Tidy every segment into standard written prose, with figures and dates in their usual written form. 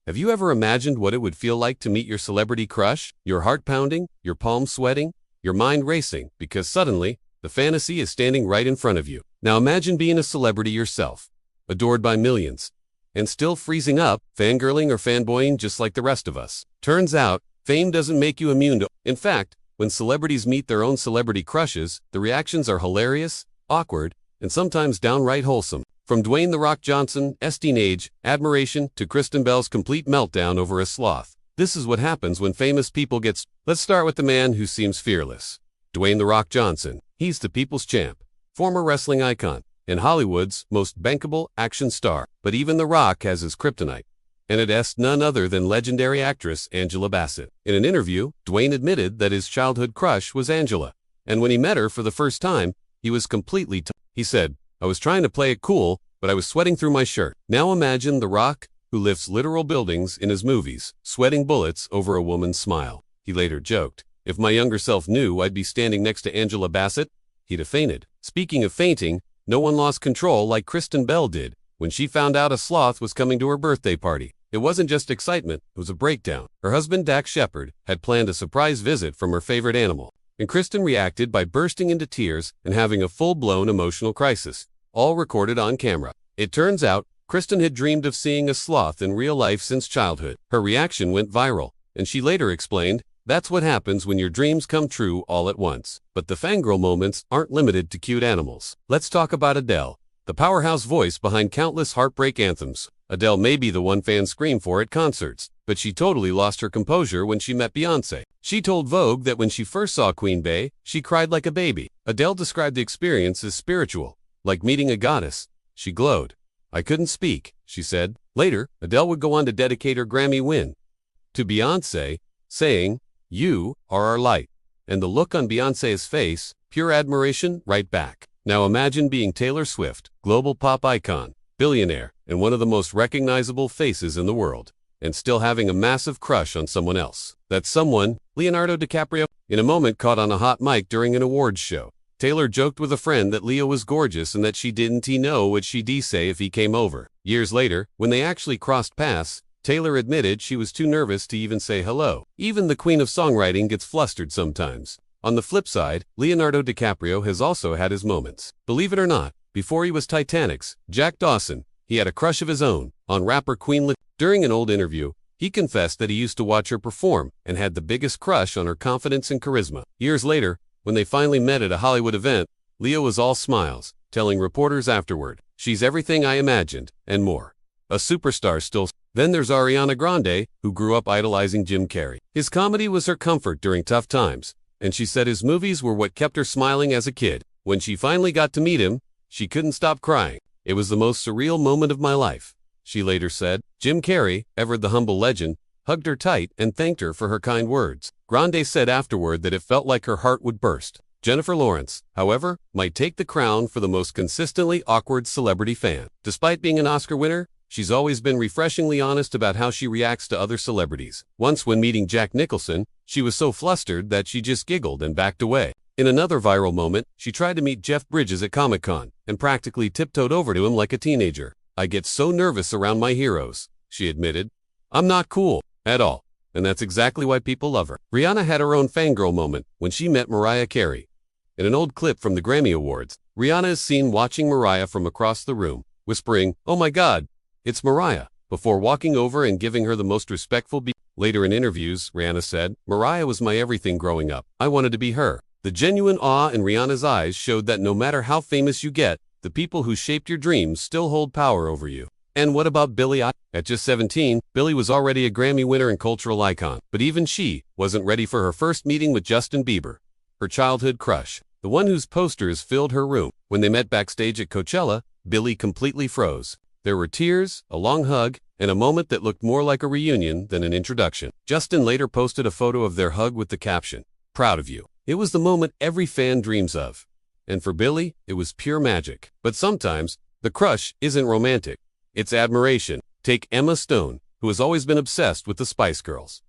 Have you ever imagined what it would feel like to meet your celebrity crush? Your heart pounding, your palms sweating, your mind racing, because suddenly, the fantasy is standing right in front of you. Now imagine being a celebrity yourself, adored by millions, and still freezing up, fangirling or fanboying just like the rest of us. Turns out, fame doesn't make you immune to. In fact, when celebrities meet their own celebrity crushes, the reactions are hilarious, awkward, and sometimes downright wholesome. From Dwayne "The Rock" Johnson's teenage admiration to Kristen Bell's complete meltdown over a sloth. This is what happens when famous people get. Let's start with the man who seems fearless. Dwayne "The Rock" Johnson. He's the people's champ, former wrestling icon, and Hollywood's most bankable action star. But even The Rock has his kryptonite, and it's none other than legendary actress Angela Bassett. In an interview, Dwayne admitted that his childhood crush was Angela, and when he met her for the first time, he was completely he said, "I was trying to play it cool, but I was sweating through my shirt." Now imagine The Rock, who lifts literal buildings in his movies, sweating bullets over a woman's smile. He later joked, "If my younger self knew I'd be standing next to Angela Bassett, he'd have fainted." Speaking of fainting, no one lost control like Kristen Bell did when she found out a sloth was coming to her birthday party. It wasn't just excitement, it was a breakdown. Her husband, Dax Shepard, had planned a surprise visit from her favorite animal, and Kristen reacted by bursting into tears and having a full-blown emotional crisis, all recorded on camera. It turns out, Kristen had dreamed of seeing a sloth in real life since childhood. Her reaction went viral, and she later explained, "That's what happens when your dreams come true all at once." But the fangirl moments aren't limited to cute animals. Let's talk about Adele, the powerhouse voice behind countless heartbreak anthems. Adele may be the one fans scream for at concerts, but she totally lost her composure when she met Beyoncé. She told Vogue that when she first saw Queen Bey, she cried like a baby. Adele described the experience as spiritual, like meeting a goddess. She glowed. "I couldn't speak," she said. Later, Adele would go on to dedicate her Grammy win to Beyoncé, saying, "You are our light." And the look on Beyoncé's face, pure admiration right back. Now imagine being Taylor Swift, global pop icon, billionaire, and one of the most recognizable faces in the world, and still having a massive crush on someone else. That someone, Leonardo DiCaprio. In a moment caught on a hot mic during an awards show, Taylor joked with a friend that Leo was gorgeous and that she didn't know what she'd say if he came over. Years later, when they actually crossed paths, Taylor admitted she was too nervous to even say hello. Even the queen of songwriting gets flustered sometimes. On the flip side, Leonardo DiCaprio has also had his moments. Believe it or not, before he was Titanic's Jack Dawson, he had a crush of his own on rapper Queen. During an old interview, he confessed that he used to watch her perform and had the biggest crush on her confidence and charisma. Years later, when they finally met at a Hollywood event, Leo was all smiles, telling reporters afterward, "She's everything I imagined, and more. A superstar still." Then there's Ariana Grande, who grew up idolizing Jim Carrey. His comedy was her comfort during tough times, and she said his movies were what kept her smiling as a kid. When she finally got to meet him, she couldn't stop crying. "It was the most surreal moment of my life," she later said. Jim Carrey, ever the humble legend, hugged her tight and thanked her for her kind words. Grande said afterward that it felt like her heart would burst. Jennifer Lawrence, however, might take the crown for the most consistently awkward celebrity fan. Despite being an Oscar winner, she's always been refreshingly honest about how she reacts to other celebrities. Once when meeting Jack Nicholson, she was so flustered that she just giggled and backed away. In another viral moment, she tried to meet Jeff Bridges at Comic-Con and practically tiptoed over to him like a teenager. "I get so nervous around my heroes," she admitted. "I'm not cool at all." And that's exactly why people love her. Rihanna had her own fangirl moment when she met Mariah Carey. In an old clip from the Grammy Awards, Rihanna is seen watching Mariah from across the room, whispering, "Oh my God, it's Mariah," before walking over and giving her the most respectful Later in interviews, Rihanna said, "Mariah was my everything growing up. I wanted to be her." The genuine awe in Rihanna's eyes showed that no matter how famous you get, the people who shaped your dreams still hold power over you. And what about Billie Eilish? At just 17, Billie was already a Grammy winner and cultural icon. But even she wasn't ready for her first meeting with Justin Bieber, her childhood crush, the one whose posters filled her room. When they met backstage at Coachella, Billie completely froze. There were tears, a long hug, and a moment that looked more like a reunion than an introduction. Justin later posted a photo of their hug with the caption, "Proud of you." It was the moment every fan dreams of. And for Billie, it was pure magic. But sometimes, the crush isn't romantic. It's admiration. Take Emma Stone, who has always been obsessed with the Spice Girls.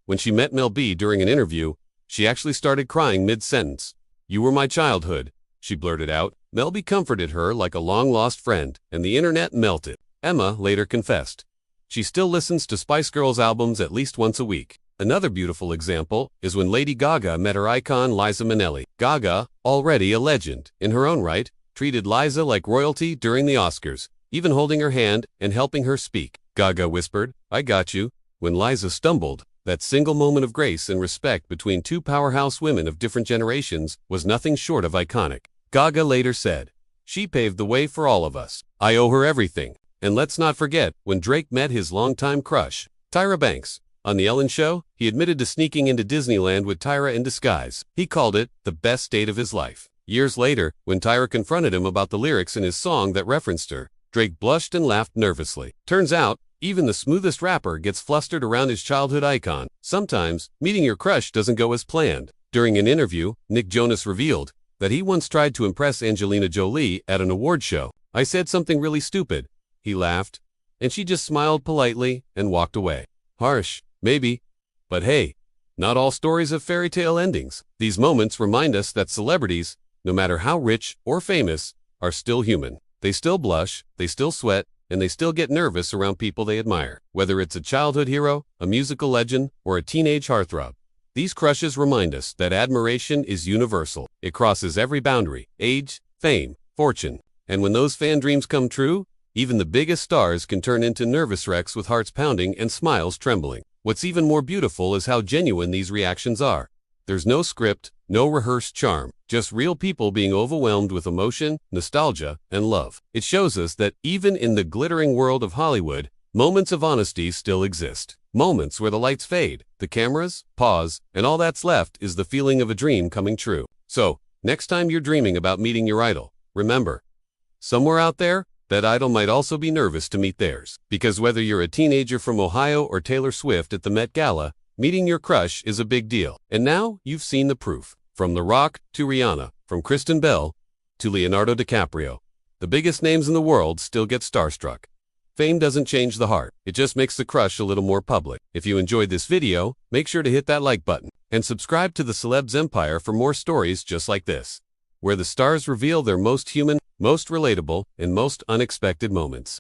When she met Mel B during an interview, she actually started crying mid-sentence. "You were my childhood," she blurted out. Mel B comforted her like a long-lost friend, and the internet melted. Emma later confessed. she still listens to Spice Girls albums at least once a week. Another beautiful example is when Lady Gaga met her icon Liza Minnelli. Gaga, already a legend in her own right, treated Liza like royalty during the Oscars, even holding her hand and helping her speak. Gaga whispered, "I got you," when Liza stumbled. That single moment of grace and respect between two powerhouse women of different generations was nothing short of iconic. Gaga later said, "She paved the way for all of us. I owe her everything." And let's not forget when Drake met his longtime crush, Tyra Banks. On The Ellen Show, he admitted to sneaking into Disneyland with Tyra in disguise. He called it the best date of his life. Years later, when Tyra confronted him about the lyrics in his song that referenced her, Drake blushed and laughed nervously. Turns out, even the smoothest rapper gets flustered around his childhood icon. Sometimes, meeting your crush doesn't go as planned. During an interview, Nick Jonas revealed that he once tried to impress Angelina Jolie at an award show. "I said something really stupid," he laughed, and she just smiled politely and walked away. Harsh, maybe, but hey, not all stories have fairy tale endings. These moments remind us that celebrities, no matter how rich or famous, are still human. They still blush, they still sweat, and they still get nervous around people they admire. Whether it's a childhood hero, a musical legend, or a teenage heartthrob, these crushes remind us that admiration is universal. It crosses every boundary, age, fame, fortune. And when those fan dreams come true, even the biggest stars can turn into nervous wrecks with hearts pounding and smiles trembling. What's even more beautiful is how genuine these reactions are. There's no script, no rehearsed charm, just real people being overwhelmed with emotion, nostalgia, and love. It shows us that even in the glittering world of Hollywood, moments of honesty still exist. Moments where the lights fade, the cameras pause, and all that's left is the feeling of a dream coming true. So, next time you're dreaming about meeting your idol, remember, somewhere out there, that idol might also be nervous to meet theirs. Because whether you're a teenager from Ohio or Taylor Swift at the Met Gala, meeting your crush is a big deal. And now, you've seen the proof. From The Rock to Rihanna, from Kristen Bell to Leonardo DiCaprio, the biggest names in the world still get starstruck. Fame doesn't change the heart, it just makes the crush a little more public. If you enjoyed this video, make sure to hit that like button and subscribe to the Celebs Empire for more stories just like this, where the stars reveal their most human, most relatable, and most unexpected moments.